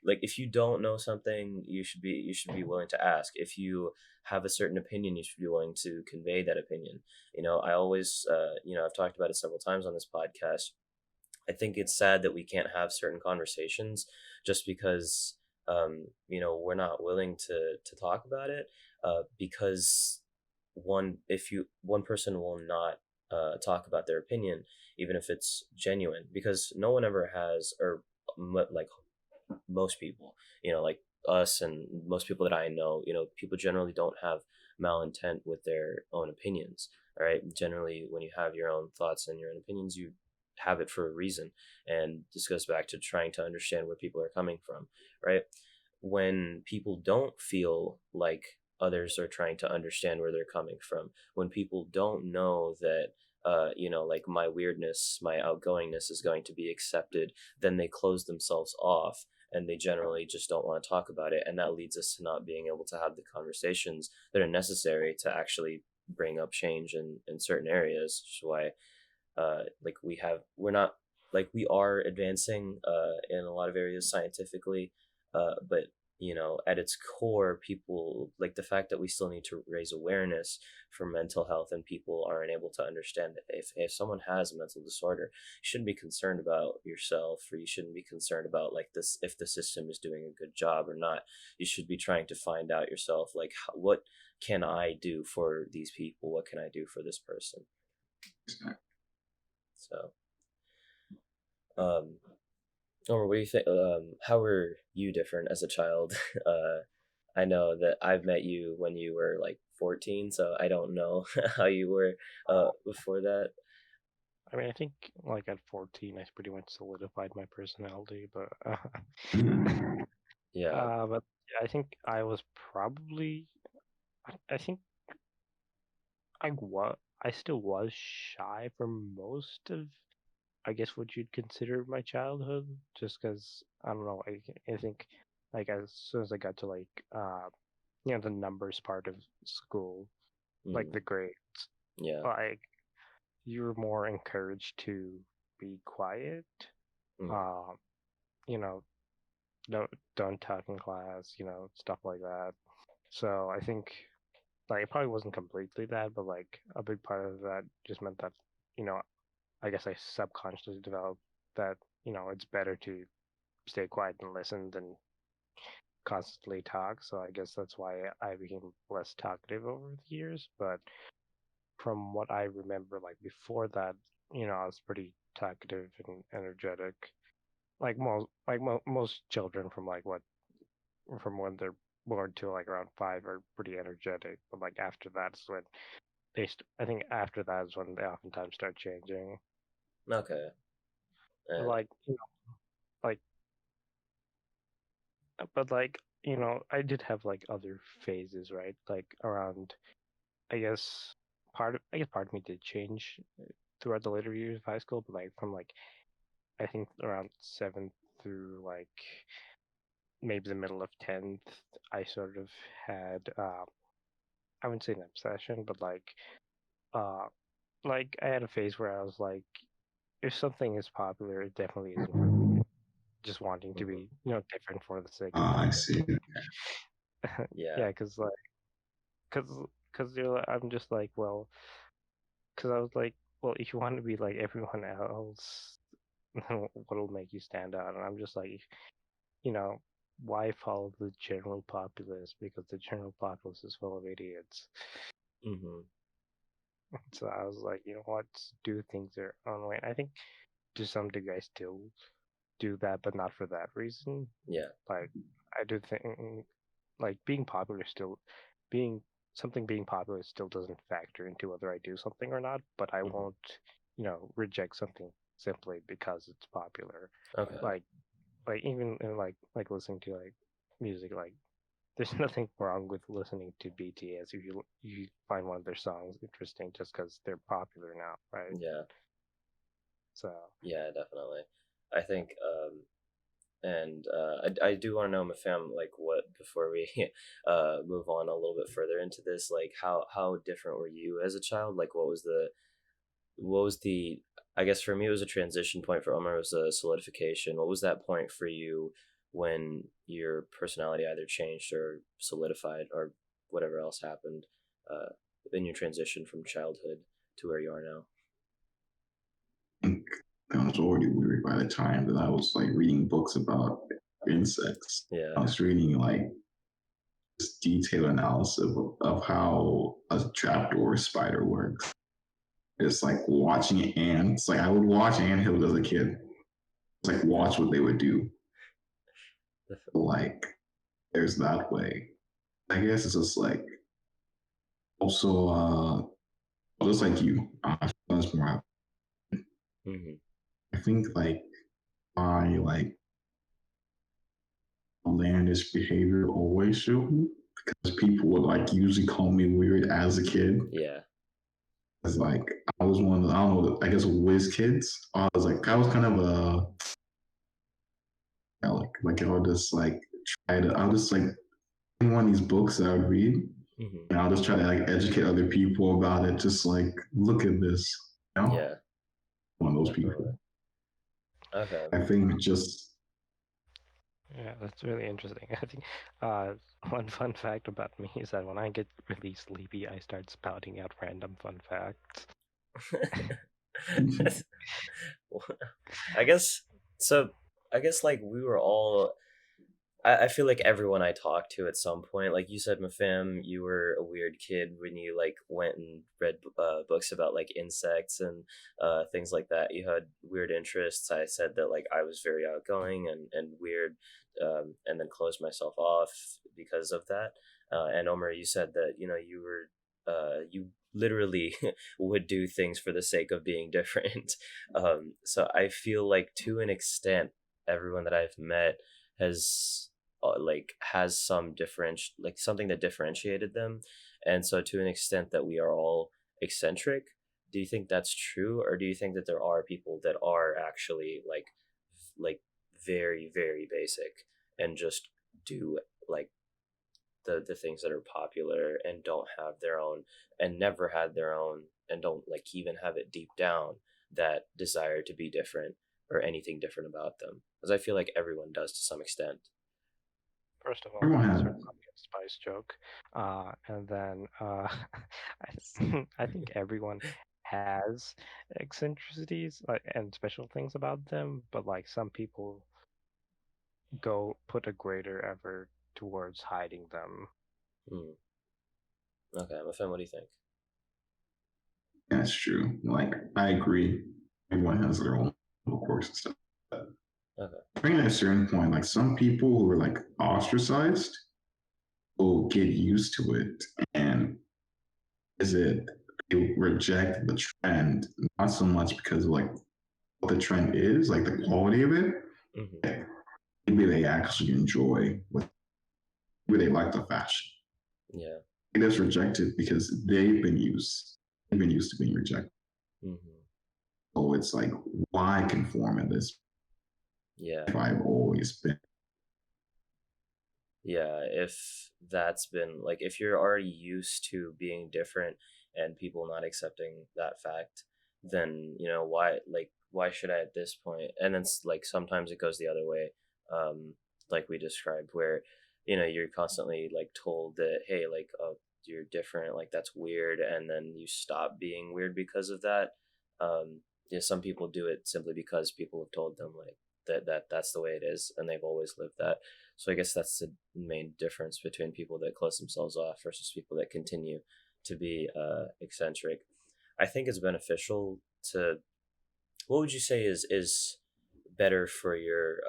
like, if you don't know something, you should be willing to ask. If you have a certain opinion, you should be willing to convey that opinion. I always, I've talked about it several times on this podcast. I think it's sad that we can't have certain conversations just because, we're not willing to talk about it, because one person will not talk about their opinion, even if it's genuine, because no one ever has, or like most people, like us and most people that I know, people generally don't have malintent with their own opinions. All right. Generally, when you have your own thoughts and your own opinions, you have it for a reason. And this goes back to trying to understand where people are coming from, right? When people don't feel like others are trying to understand where they're coming from, when people don't know that, like, my weirdness, my outgoingness is going to be accepted, then they close themselves off, and they generally just don't want to talk about it. And that leads us to not being able to have the conversations that are necessary to actually bring up change in certain areas, which is why, like, we're not, like, we are advancing in a lot of areas scientifically, but at its core, people like the fact that we still need to raise awareness for mental health, and people aren't able to understand it. If someone has a mental disorder, you shouldn't be concerned about yourself, or you shouldn't be concerned about like this, if the system is doing a good job or not. You should be trying to find out yourself, like, what can I do for these people? What can I do for this person? So, or what do you think? How were you different as a child? I know that I've met you when you were like 14, so I don't know how you were before that. I mean, I think like at 14, I pretty much solidified my personality, but Yeah. but I think I was probably, I think I still was shy for most of, I guess, what you'd consider my childhood, just because I don't know. I think like as soon as I got to like the numbers part of school, like Mm, the grades, yeah. like you're more encouraged to be quiet. Mm, Um, you know, don't talk in class, stuff like that. So I think like it probably wasn't completely that, but like a big part of that just meant that, you know, I guess I subconsciously developed that, it's better to stay quiet and listen than constantly talk. So I guess that's why I became less talkative over the years. But from what I remember, like before that, I was pretty talkative and energetic. Most children from like what from when they're born to like around 5 are pretty energetic. But like after that's when I think after that is when they oftentimes start changing. okay. But And like like but like I did have like other phases, right? Like around I guess part of me did change throughout the later years of high school, but like from like I think around 7th through like maybe the middle of 10th, I sort of had I wouldn't say an obsession, but uh like I had a phase where I was like, if something is popular, it definitely isn't for me. Just wanting to mhm, be different for the sake of I being see. yeah. yeah, cause I'm just like, well, because I was like, well, if you want to be like everyone else, then what'll make you stand out? And I'm just like, you know, why follow the general populace? Because the general populace is full of idiots. Hmm. So I was like, you know what? Do things their own way. And I think to some degree I still do that, but not for that reason. Yeah. Like I do think like being popular still being being popular still doesn't factor into whether I do something or not, but I Hmm. won't, reject something simply because it's popular. Okay. Like even in like listening to like music, like there's nothing wrong with listening to BTS if you find one of their songs interesting just because they're popular now, right? Yeah. So Yeah, definitely. I think and I do want to know, Mafam, like what, before we move on a little bit further into this, like how different were you as a child? Like what was the I guess for me it was a transition point. For Omar it was a solidification. What was that point for you when your personality either changed or solidified or whatever else happened uh, in your transition from childhood to where you are now? I think I was already weary by the time that I was like reading books about insects. Yeah. I was reading like this detailed analysis of how a trapdoor spider works. It's like watching ants. Like I would watch anthill as a kid. It's like watch what they would do. Like there's that way. I guess it's just like also just like you. That's more. Hmm. I think like my like outlandish behavior always showed me because people would like usually call me weird as a kid. Yeah. It's like I was one of the, I don't know, I guess whiz kids. I was kind of a I'll just like I'll just like in one of these books that I would read, Hmm. and I'll just try to like educate other people about it. Just like look at this, Yeah. one of those Definitely. people. Okay. I think just Yeah, that's really interesting. I think uh, one fun fact about me is that when I get really sleepy, I start spouting out random fun facts. I guess so. I guess like we were all. I feel like everyone I talked to at some point, like you said, Mafam, you were a weird kid when you like went and read books about like insects and things like that. You had weird interests. I said that like I was very outgoing and weird, and then closed myself off because of that. And Omer, you said that you were you literally would do things for the sake of being different. So I feel like to an extent, everyone that I've met has like has some different like something that differentiated them, and so to an extent that we are all eccentric. Do you think that's true, or do you think that there are people that are actually like very very basic and just do like the things that are popular and don't have their own and never had their own and don't like even have it deep down that desire to be different or anything different about them, because I feel like everyone does to some extent. First of all, Everyone that's has. a pumpkin spice joke, and then I think everyone has eccentricities and special things about them, but like some people go put a greater effort towards hiding them. Hmm. Okay, I'm a fan. What do you think? That's true. Like, I agree. Everyone has their own quirks and stuff. Okay. I think at a certain point, like some people who are like ostracized will get used to it, and is it they reject the trend not so much because of like what the trend is, like the quality of it. Hmm. Like, maybe they actually enjoy what maybe they like the fashion. Yeah. They just reject it because they've been used to being rejected. Hmm. So it's like, why conform in this Yeah. if I've always been? Yeah, if that's been like if you're already used to being different and people not accepting that fact, then why should I at this point? And then like sometimes it goes the other way, like we described, where you're constantly like told that hey, like you're different, like that's weird, and then you stop being weird because of that. Some people do it simply because people have told them like that's the way it is, and they've always lived that. So I guess that's the main difference between people that close themselves off versus people that continue to be eccentric. I think it's beneficial to. What would you say is better for your?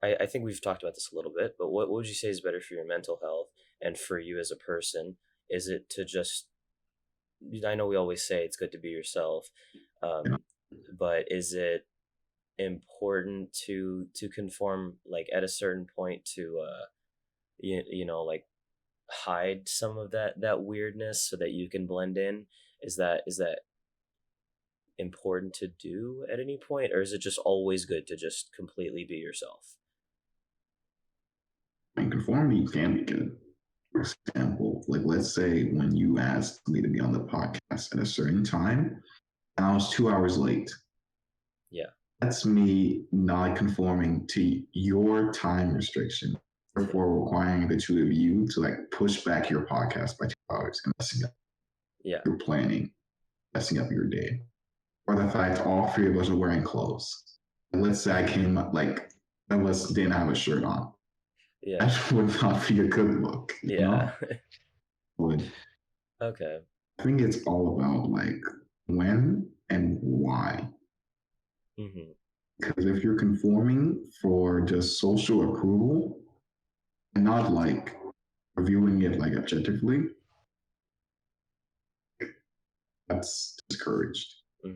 I think we've talked about this a little bit, but what would you say is better for your mental health and for you as a person? Is it to just? I know we always say it's good to be yourself, You know, um, but is it important to conform like at a certain point to like hide some of that weirdness so that you can blend in? Is that important to do at any point, or is it just always good to just completely be yourself? and conformity can be good. For example, like let's say when you asked me to be on the podcast at a certain time, and I was 2 hours late. Yeah. That's me not conforming to your time restriction, therefore requiring the two of you to like push back your podcast by 2 hours and messing up Yeah. your planning, messing up your day. Or the fact all three of us are wearing clothes. And let's say I came up like none of us didn't have a shirt on. Yeah. That would not be a good look, you Yeah. know? But Okay. I think it's all about like when and why. Hmm. Because if you're conforming for just social approval and not like reviewing it like objectively, that's discouraged. Hmm.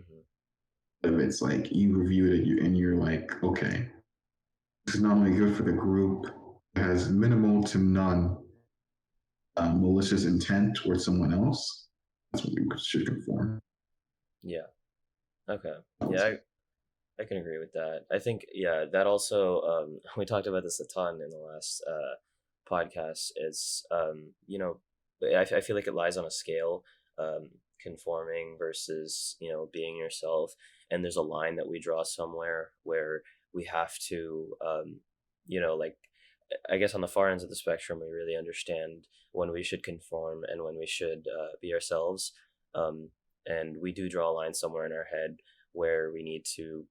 If it's like you reviewed it and you're like, okay, this is not only good for the group, it has minimal to none malicious intent towards someone else, that's what we should conform. Yeah. Okay. Yeah, I can agree with that. I think, yeah, that also, we talked about this a ton in the last podcast, is, I feel like it lies on a scale, conforming versus, being yourself. And there's a line that we draw somewhere where we have to like I guess on the far ends of the spectrum, we really understand when we should conform and when we should be ourselves. Um, and we do draw a line somewhere in our head where we need to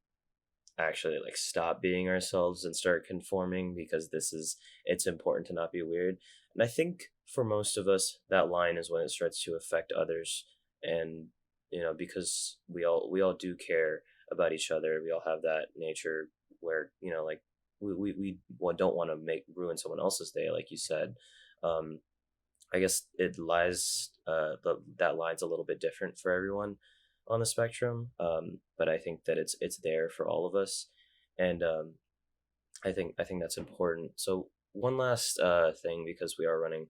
actually like stop being ourselves and start conforming, because it's important to not be weird. And I think for most of us that line is when it starts to affect others. And because we all do care about each other, we all have that nature where like we don't want to make ruin someone else's day, like you said. um I guess it lies that line's a little bit different for everyone on the spectrum. But I think that it's there for all of us. And I think that's important. So one last thing, because we are running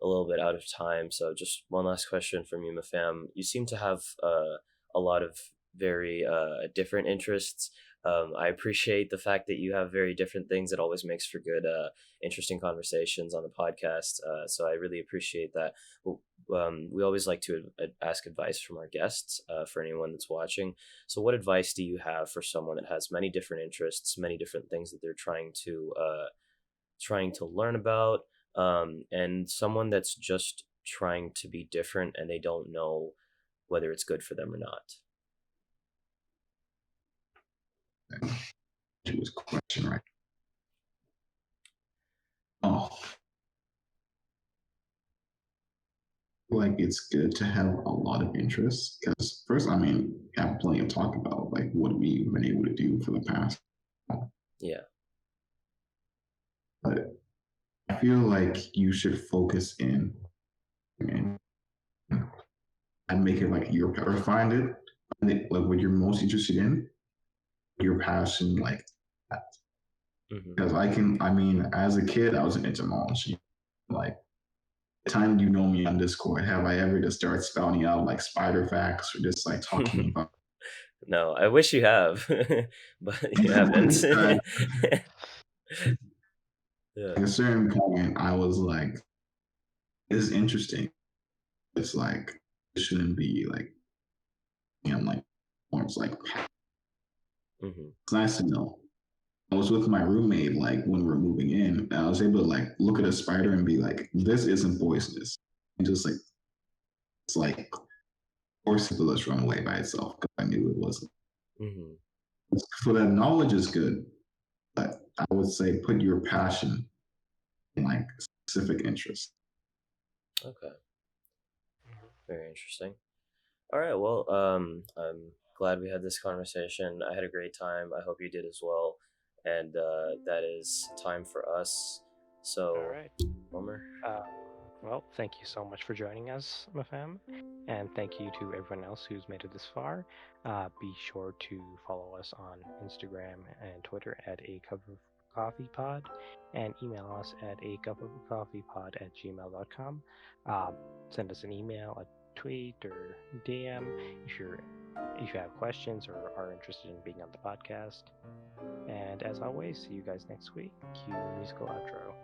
a little bit out of time. So just one last question from you, Mafam. You seem to have a lot of very different interests. I appreciate the fact that you have very different things. It always makes for good, interesting conversations on the podcast. So I really appreciate that. We always like to ask advice from our guests, for anyone that's watching. So, what advice do you have for someone that has many different interests, many different things that they're trying to learn about, and someone that's just trying to be different and they don't know whether it's good for them or not? It was question, right? Oh, like it's good to have a lot of interests because first, I mean, have plenty of talk about like what we've been able to do for the past. Yeah. But I feel like you should focus in and make it like your or find it like what you're most interested in, your passion, like that. Mm-hmm. Because I mean, as a kid, I was in entomology. Like the time you know me on Discord, have I ever just started spouting out like spider facts or just like talking about? No, I wish you have, but you haven't. At Yeah. a certain point, I was like, "This is interesting." It's like it shouldn't be like, like forms like Mm-hmm. it's nice to know. I was with my roommate like when we were moving in, and I was able to like look at a spider and be like, "This isn't poisonous," and just like it's like force it to just run away by itself because I knew it wasn't. Mm-hmm. So that knowledge is good, but I would say put your passion in like specific interest. Okay. Very interesting. All right. Well, I'm glad we had this conversation. I had a great time. I hope you did as well. And that is time for us. So, All right. Homer. Well, thank you so much for joining us, Mafam, and thank you to everyone else who's made it this far. Be sure to follow us on Instagram and Twitter at a cup of coffee pod, and email us at a cup of coffee pod at gmail.com. Send us an email, a tweet, or DM if you have questions or are interested in being on the podcast. And as always, see you guys next week. Cue musical outro.